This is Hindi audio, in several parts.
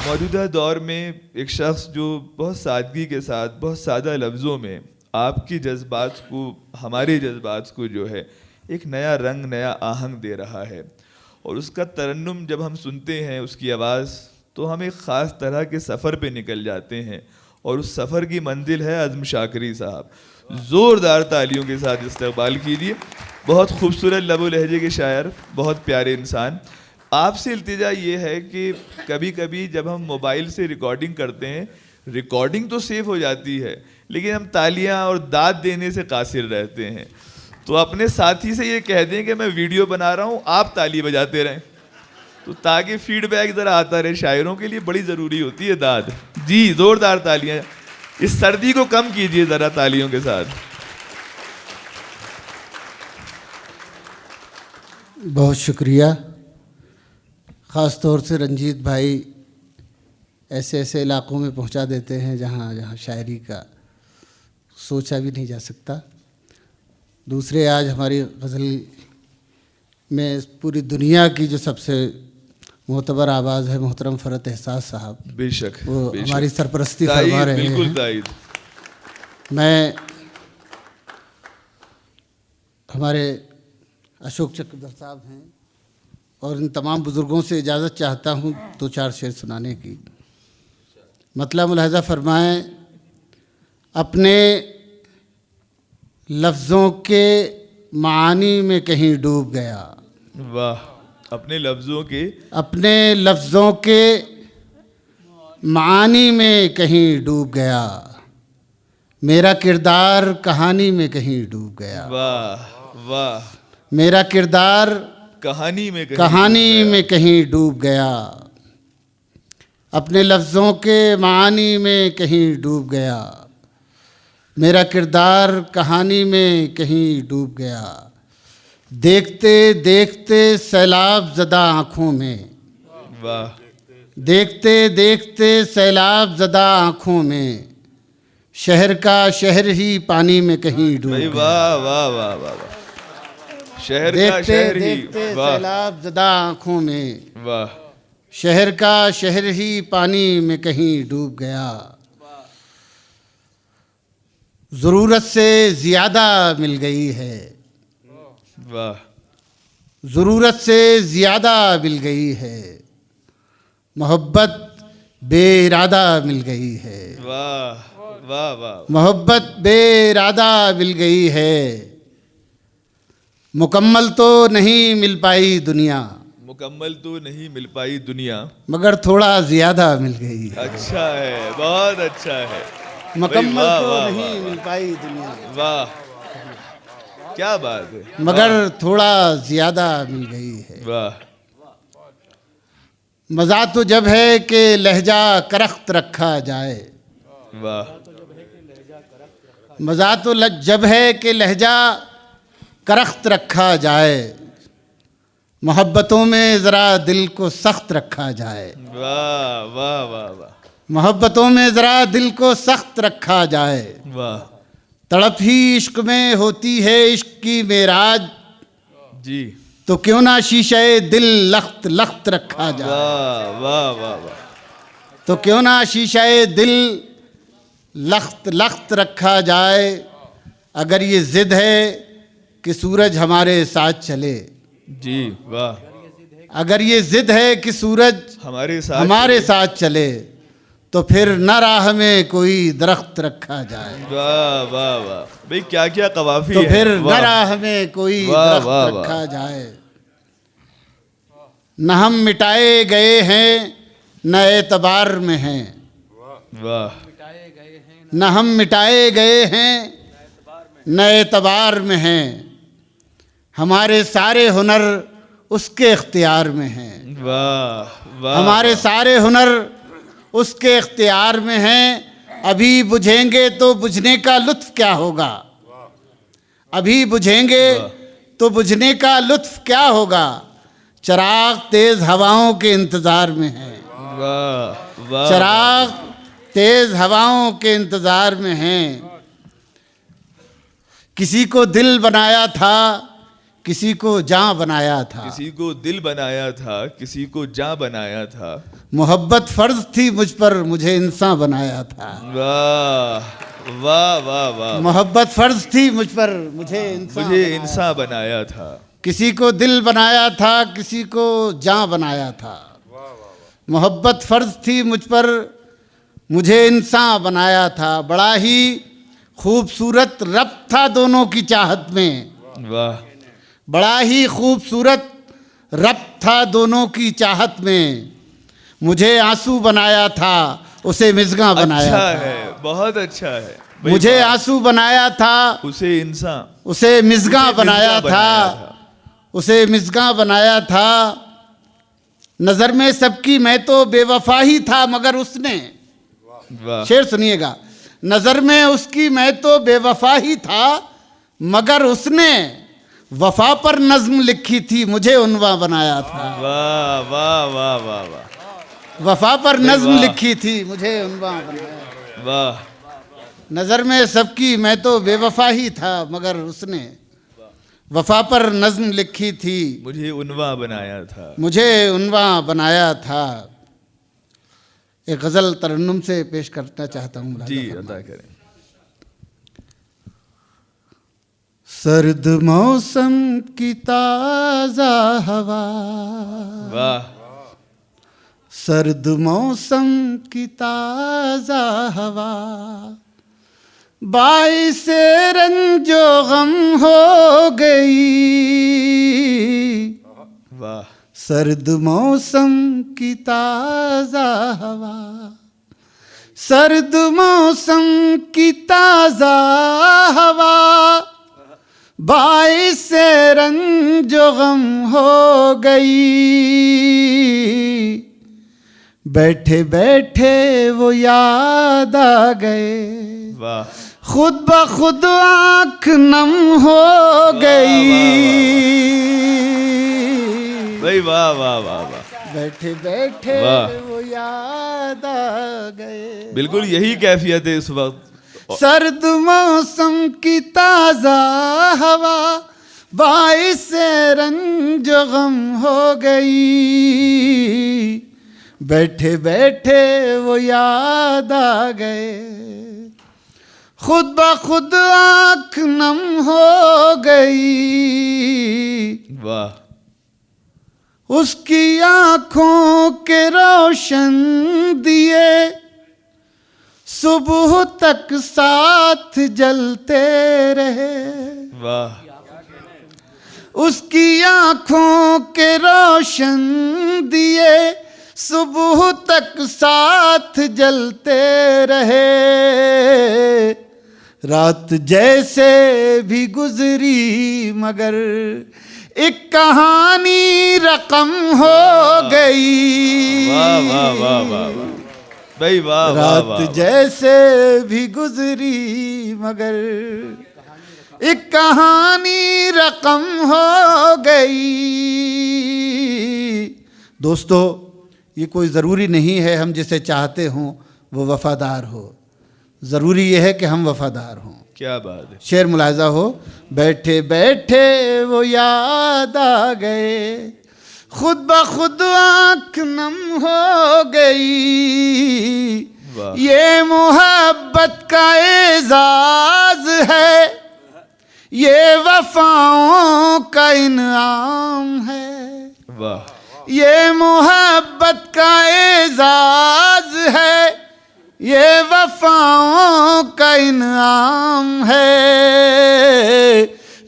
मौजूदा दौर में एक शख्स जो बहुत सादगी के साथ, बहुत सादा लफ्ज़ों में आपकी जज्बात को, हमारे जज्बात को जो है एक नया रंग, नया आहंग दे रहा है, और उसका तरन्नुम जब हम सुनते हैं, उसकी आवाज़, तो हम एक ख़ास तरह के सफ़र पे निकल जाते हैं, और उस सफ़र की मंजिल है अज़्म शाकरी साहब। ज़ोरदार तालियों के साथ इस्तकबाल कीजिए। बहुत खूबसूरत लबो लहजे के शायर, बहुत प्यारे इंसान। आपसे इल्तिजा ये है कि कभी कभी जब हम मोबाइल से रिकॉर्डिंग करते हैं, रिकॉर्डिंग तो सेव हो जाती है, लेकिन हम तालियां और दाद देने से कासिर रहते हैं। तो अपने साथी से ये कह दें कि मैं वीडियो बना रहा हूँ, आप ताली बजाते रहें, तो ताकि फीडबैक ज़रा आता रहे। शायरों के लिए बड़ी ज़रूरी होती है दाद। जी, ज़ोरदार तालियां। इस सर्दी को कम कीजिए ज़रा तालियों के साथ। बहुत शुक्रिया। ख़ास तौर से रंजीत भाई ऐसे ऐसे इलाक़ों में पहुंचा देते हैं जहां जहां शायरी का सोचा भी नहीं जा सकता। दूसरे, आज हमारी गज़ल में पूरी दुनिया की जो सबसे मोतबर आवाज़ है मोहतरम फ़रत एहसास साहब, बेशक वो बेशक। हमारी सरपरस्ती फरमा रहे हैं। बिल्कुल ताईद। मैं हमारे अशोक चक्रधर साहब हैं और इन तमाम बुज़ुर्गों से इजाज़त चाहता हूँ 2-4 शेर सुनाने की। मतलब मुलाहज़ा फरमाएं, अपने लफ्ज़ों के मानी में कहीं डूब गया। वाह। अपने लफ्ज़ों के मानी में कहीं डूब गया, मेरा किरदार कहानी में कहीं डूब गया। वाह वाह। मेरा किरदार कहानी में कहीं डूब गया, अपने लफ्ज़ों के मानी में कहीं डूब गया, मेरा किरदार कहानी में कहीं डूब गया। देखते देखते सैलाब ज़दा आँखों में, वाह। देखते देखते सैलाब ज़दा आँखों में, शहर का शहर ही पानी में कहीं डूब गया। वाह वाह वाह वाह। शहर का शहर ही, वाह। सैलाब ज़दा आँखों में, वाह। शहर का शहर ही पानी में कहीं डूब गया। ज़रूरत से ज़्यादा मिल गई है, वाह। ज़रूरत से ज़्यादा मिल गई है, मोहब्बत बेइरादा मिल गई है। वाह वाह वाह। मोहब्बत बेइरादा मिल गई है, मुकम्मल तो नहीं मिल पाई दुनिया, मुकम्मल तो नहीं मिल पाई दुनिया, मगर थोड़ा ज़्यादा मिल गई है। अच्छा है, बहुत अच्छा है। मुकम्मल वाह, तो वाह, नहीं वाह, मिल पाई दुनिया, वाह, क्या बात है। मगर थोड़ा ज़्यादा मिल गई है। वाह। मज़ा तो जब है कि लहजा करख्त रखा जाए, वाह। मज़ा तो जब है कि लहजा करख्त रखा जाए, मोहब्बतों में ज़रा दिल को सख्त रखा जाए। वाह वाह वाह वाह। मोहब्बतों में ज़रा दिल को सख्त रखा जाए, वाह। तड़प ही इश्क में होती है इश्क की मेराज, जी। तो क्यों ना शीशे दिल लख्त लख्त रखा जाए। वाह वाह वाह वाह। तो क्यों ना शीशे दिल लख्त लख्त रखा जाए। अगर ये ज़िद है कि सूरज हमारे साथ चले, जी, वाह। अगर ये ज़िद है कि सूरज हमारे साथ चले, तो फिर न राह में कोई दरख्त रखा जाए। वाह वाह वाह। भाई क्या क्या कवाफी तो है। फिर न राह में कोई दरख्त रखा जाए। न हम मिटाए गए हैं न एतबार में हैं, वाह। न हम मिटाए गए हैं न एतबार में हैं, हमारे सारे हुनर उसके इख्तियार में हैं। वाह वाह। हमारे सारे हुनर उसके इख्तियार में हैं। अभी बुझेंगे तो बुझने का लुत्फ़ क्या होगा, अभी बुझेंगे तो बुझने का लुत्फ़ क्या होगा। चिराग तेज़ हवाओं के इंतज़ार में हैं, वाह वाह। चिराग तेज़ हवाओं के इंतज़ार में हैं। किसी को दिल बनाया था किसी को जान बनाया था। किसी को दिल बनाया था, किसी को जान बनाया था। मोहब्बत फर्ज थी मुझ पर, मुझे इंसान बनाया था। वाह वाह वाह वाह। मोहब्बत फर्ज थी मुझ पर, मुझे इंसान बनाया था। किसी को दिल बनाया था, किसी को जान बनाया था। मोहब्बत फर्ज थी मुझ पर, मुझे इंसान बनाया था। बड़ा ही खूबसूरत रब्त था दोनों की चाहत में। वाह। बड़ा ही खूबसूरत रब्त था दोनों की चाहत में। मुझे आंसू बनाया था, उसे मिज़गा बनाया अच्छा था। है, बहुत अच्छा है। मुझे आंसू बनाया था, उसे इंसान, उसे मिज़गा बनाया था। उसे मिज़गा बनाया था। नज़र में सबकी मैं तो बेवफा ही था, मगर उसने, शेर सुनिएगा, नज़र में उसकी मैं तो बेवफा ही था, मगर उसने वफा पर नज़्म लिखी थी, मुझे उन्वा बनाया था। वाह वाह वाह वाह वाह। वफा पर नज़्म लिखी थी, मुझे उन्वा बनाया। वाह। नज़र में सबकी मैं तो बेवफा ही था, मगर उसने वफा पर नज़्म लिखी थी, मुझे उन्वा बनाया था। मुझे उन्वा बनाया था। एक गज़ल तरन्नुम से पेश करना चाहता हूँ। जी अदा करें। सर्द मौसम की ताज़ा हवा, वाह। सर्द मौसम की ताज़ा हवा, बाइसे रंजो गम हो गई। वाह। सर्द मौसम की ताज़ा हवा, सर्द मौसम की ताज़ा हवा, बाइसे रंजो गम हो गई। बैठे बैठे वो याद आ गए, वाह। खुद ब खुद आँख नम हो गई। भाई वाह वाह वाह वाह। बैठे बैठे वाह। वो याद आ गए। बिल्कुल यही कैफियत है इस वक्त। सर्द मौसम की ताज़ा हवा, बाइसे रंजो गम हो गई। बैठे बैठे वो याद आ गए, खुद ब खुद आँख नम हो गई। वाह। उसकी आँखों के रोशन दिए सुबह तक साथ जलते रहे। वाह। उसकी आँखों के रोशन दिए सुबह तक साथ जलते रहे। रात जैसे भी गुजरी मगर एक कहानी रकम हो गई। वाह वाह वाह वाह वाह। भाई वाह वाह रात वाह। जैसे भी गुजरी मगर एक कहानी रकम हो गई। दोस्तों, ये कोई ज़रूरी नहीं है हम जिसे चाहते हों वो वफ़ादार हो, ज़रूरी ये है कि हम वफ़ादार हों। क्या बात है। शेर मुलाहिज़ा हो। बैठे बैठे वो याद आ गए, खुद ब खुद आँख नम हो गई। वाह। ये मोहब्बत का एजाज है, ये वफाओं का इनाम है। वाह। ये मोहब्बत का एजाज है, ये वफाओं का इनाम है।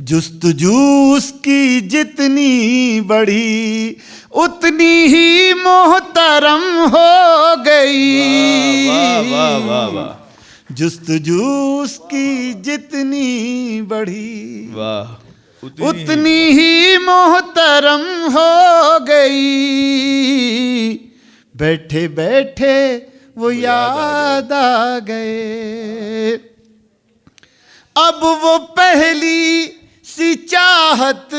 जुस्तजू उसकी जितनी बड़ी उतनी ही मोहतरम हो गई। वाह वाह वाह वाह। जुस्तजू उसकी जितनी बड़ी वाह। उतनी ही मोहतरम हो गई। बैठे बैठे वो याद आ गए। अब वो पहली सी चाहत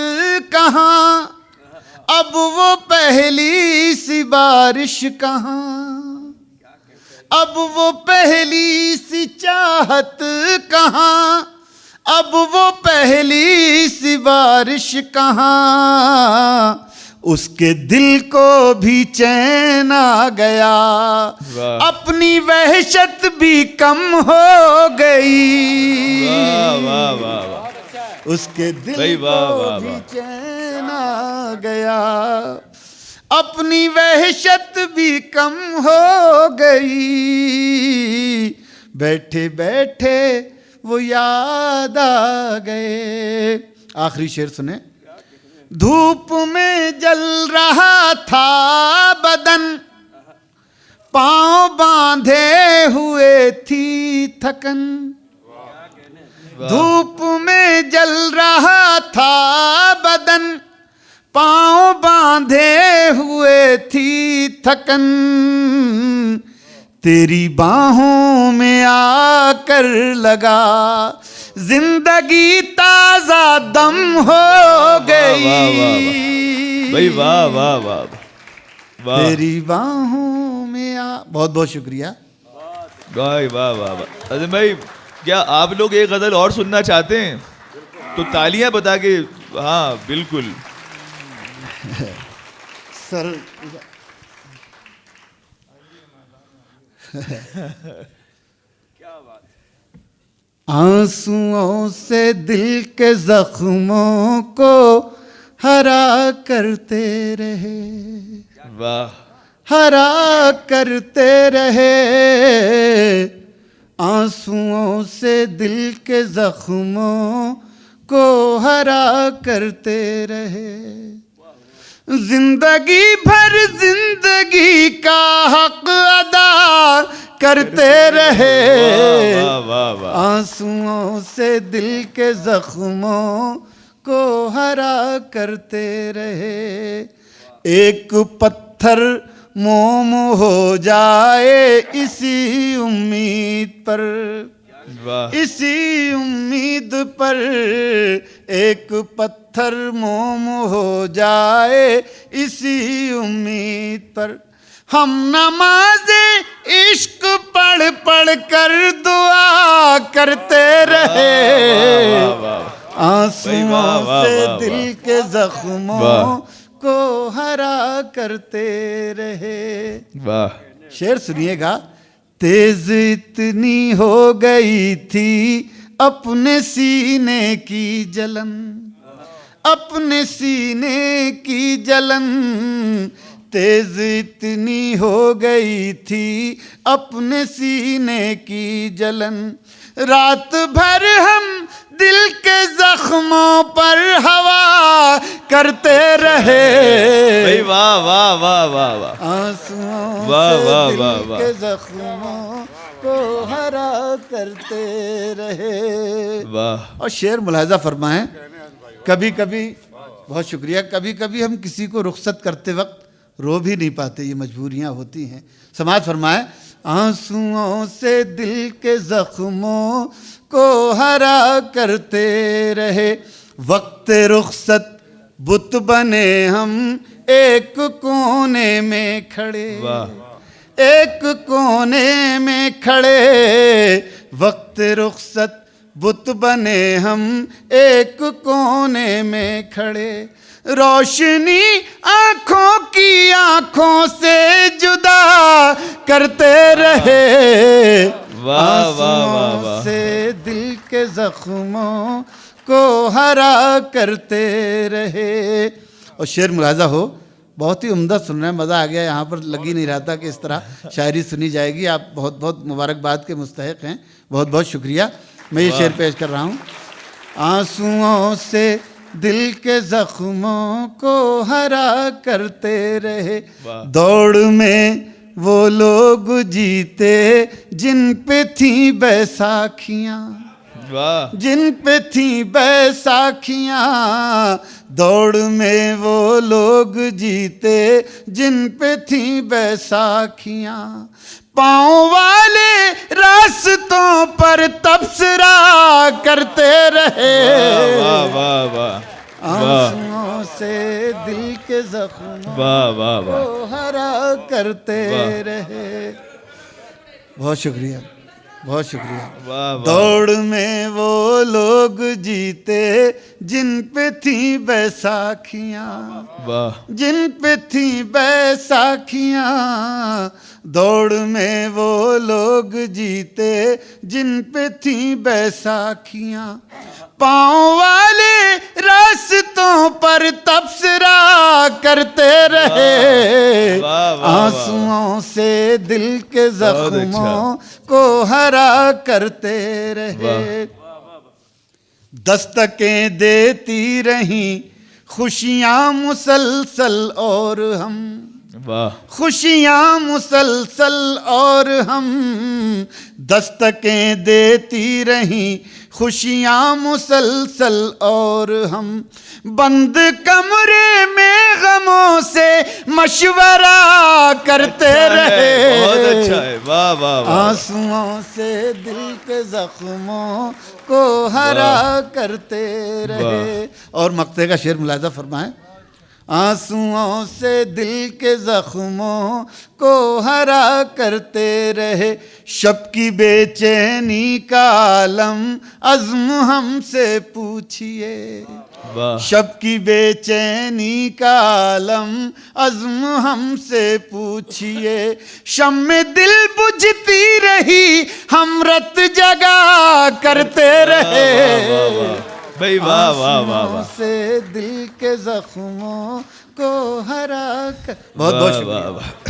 कहाँ, अब वो पहली सी बारिश कहाँ, अब वो पहली सी चाहत कहाँ, अब वो पहली सी बारिश कहाँ, उसके दिल को भी चैन आ गया, वाह। अपनी वहशत भी कम हो गई। वाह वाह वाह वाह। उसके भाई दिल वाह, को वाह, भी वाह। चैन आ गया, अपनी वहशत भी कम हो गई। बैठे बैठे वो याद आ गए। आखिरी शेर सुने। धूप में जल रहा था बदन, पांव बांधे हुए थी थकन। धूप में जल रहा था बदन, पांव बांधे हुए थी थकन। तेरी बाहों में आकर लगा, जिंदगी ताजा दम हो गई। भाई वाह वाह वाह वाह। तेरी बाहों में बहुत बहुत शुक्रिया। भाई वाह वाह वाह। अजय भाई, क्या आप लोग एक गजल और सुनना चाहते हैं तो तालियां बता के। हाँ बिल्कुल। सर आंसुओं से दिल के जख्मों को हरा करते रहे, वाह। हरा करते रहे। आंसुओं से दिल के जख्मों को हरा करते रहे। जिंदगी भर जिंदगी का हक अदा करते रहे। वाह वाह वाह। आंसुओं से दिल के जख्मों को हरा करते रहे। एक पत्थर मोम हो जाए इसी उम्मीद पर, वाह। इसी उम्मीद पर। एक पत्थर मोम हो जाए इसी उम्मीद पर। हम नमाज़े इश्क पढ़ पढ़ कर दुआ करते रहे। आंसुओं से दिल के जख्मों को हरा करते रहे। वाह। शेर सुनिएगा। तेज इतनी हो गई थी अपने सीने की जलन, अपने सीने की जलन। तेज इतनी हो गई थी अपने सीने की जलन। रात भर हम दिल के जख्मों पर हवा करते रहे। वाह वाह वाह वाह वाह। आंसुओं वाह, से वाह, दिल वाह, वाह। के जख्मों को हरा करते रहे। वाह। और शेर मुलाहिजा फरमाएं। कभी कभी, बहुत शुक्रिया, कभी कभी हम किसी को रुखसत करते वक्त रो भी नहीं पाते, ये मजबूरियां होती हैं। समाज फरमाए। आंसुओं से दिल के जख्मों को हरा करते रहे। वक्त रुखसत बुत बने हम एक कोने में खड़े, वाह। एक कोने में खड़े। वक्त रुखसत बुत बने हम एक कोने में खड़े। रोशनी आंखों की आंखों से जुदा करते रहे। वाह वाह वाह वाह। से दिल के जख्मों को हरा करते रहे। और शेर मुलाजा हो, बहुत ही उम्दा सुन रहे हैं, मज़ा आ गया। यहाँ पर लग ही नहीं रहा था कि इस तरह शायरी सुनी जाएगी। आप बहुत बहुत मुबारकबाद के मुस्तहिक हैं, बहुत बहुत शुक्रिया। मैं ये शेर पेश कर रहा हूँ। आंसुओं से दिल के जख्मों को हरा करते रहे। दौड़ में वो लोग जीते जिन पे थी बैसाखियाँ, वाह। जिन पे थी बैसाखियाँ। दौड़ में वो लोग जीते जिन पे थी बैसाखियाँ। पाँव वाले रास्तों पर तबसरा करते रहे। वाह वाह वाह। आंसुओं से दिल के जख्मों वाह वाह वाह। को हरा करते रहे। बहुत शुक्रिया। बहुत शुक्रिया। वाह वाह दौड़ में वो लोग जीते जिन पे थी बैसाखियाँ, वाह जिन पे थी बैसाखियाँ। दौड़ में वो लोग जीते जिन पे थी बैसाखियाँ। पाँव वाले रास्तों पर तबसरा करते रहे, वाह, वाह, आंसुओं से दिल के बहुत अच्छा। जख्मों को हरा करते रहे। दस्तकें देती रहीं खुशियाँ मुसलसल और हम, वाह खुशियाँ मुसलसल और हम। दस्तकें देती रहीं खुशियाँ मुसलसल और हम। बंद कमरे में गमों से मशवरा करते रहे, बहुत अच्छा है। वाह वाह वाह आंसुओं से दिल के जख्मों को हरा करते रहे। और मक्ते का शेर मुलाजा फरमाएं। आंसुओं से दिल के जख्मों को हरा करते रहे। शब की बेचैनी का आलम अज़्म हमसे पूछिए, वाह शब की बेचैनी का आलम अज़्म हमसे पूछिए। शम्मे दिल बुझती रही हम रत जगा करते रहे, भाई वाह वाह वाह वाह से दिल के जख्मों को हरा कर। बहुत बहुत शुक्रिया। वाह